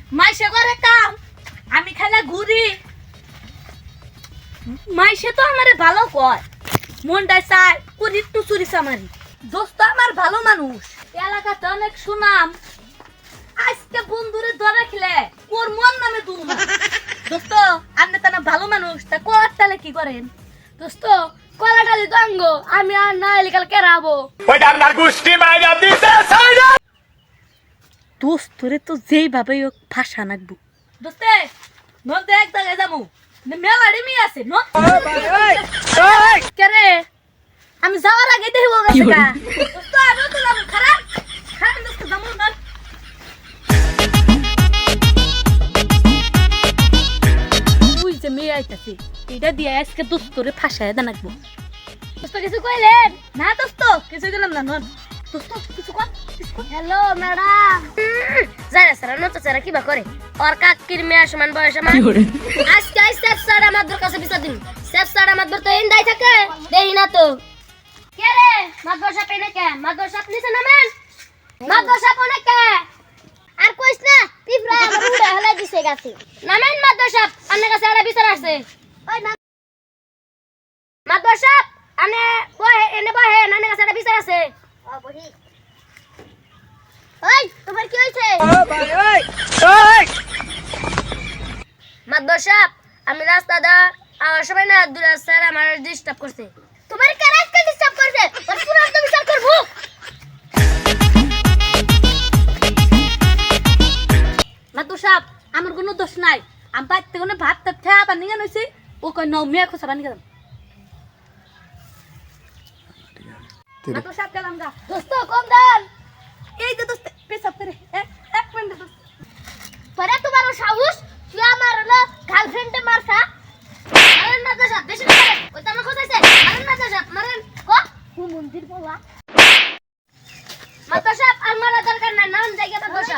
মাইসে করে কাম আমি খালি ঘুরি মাইসে তো আমারে ভালো কয় মনটাই চাই কুড়ি একটু চুরি চামারি দোস্ত আমার ভালো মানুষ এলাকাতে অনেক সুনাম আজকে বন্ধুরে ধরে খেলে ওর মন নামে দুম দোস্ত আপনি তো না ভালো মানুষ তা কলার তালে কি করেন দোস্ত কলা ডালি দঙ্গ আমি আর না এলে কাল কেরাবো ওই ডান্নার গুষ্টি মাইরা দিতে সাইরা দোস্তরে তো যেই ভাবে ভাষা নাকবো দোস্তে নদে এক জায়গায় যাবো মেলাড়ি মি আছে ন কেরে আমি যাওয়ার আগে দেখিব গেছে কা দোস্ত আমি তো যাবো খারাপ খারাপ দোস্ত যাবো না তুই যে মেয়ে আইতাছে এটা দিয়ে আজকে দোস্তরে ফাঁসায় দা নাকবো দোস্ত কিছু কইলেন না দোস্ত কিছু গেলাম না নন দোস্ত কিছু কর হ্যালো ম্যাডাম যারা সারা নচা সারা কিবা করে আর কাকির মেয়ের সমান বয়স আমার আজকে সেফ স্যার আমাদের কাছে বিচার দিন সেফ স্যার আমাদের তো ইন্দাই থাকে দেই না তো কে রে মাদ্রাসা পেনে কে মাদ্রাসা নিছে নামেন মাদ্রাসা পনে কে আর কইস না পিপরা আমার উড়ে হলে দিছে গাছে নামেন মাদ্রাসা আপনার কাছে আরে বিচার আছে ওই মাদ্রাসা আনে বহে এনে বহে নানের কাছে আরে বিচার আছে ও বহি ওই তোমার কি হইছে ও ভাই ওই ওই মাদ্দর সাহেব আমি রাস্তা দা আর সবাই না দূরে স্যার আমার ডিস্টার্ব করছে তোমার কার আজকে ডিস্টার্ব করছে ওর পুরো তো বিচার করব মাদ্দর সাহেব আমার কোনো দোষ নাই আমি বাইতে কোনো ভাত তা বানি গান হইছে ও কই নাও মিয়া খোসা বানি গেলাম মাদ্দর সাহেব গেলাম গা দোস্ত কম দান এই যে দোস্ত পেছাব করে এক মিনিট দোস্ত পরে তোমার সাহস তুই আমার হলো গার্লফ্রেন্ডে মারছা আরে না দাদা বেশি করে ওই তো আমার কোথায়ছে আরে না দাদা মারেন কো মন্দির বলা মাদ্রাসা আর মারা দরকার নাই নাম জায়গা মাদ্রাসা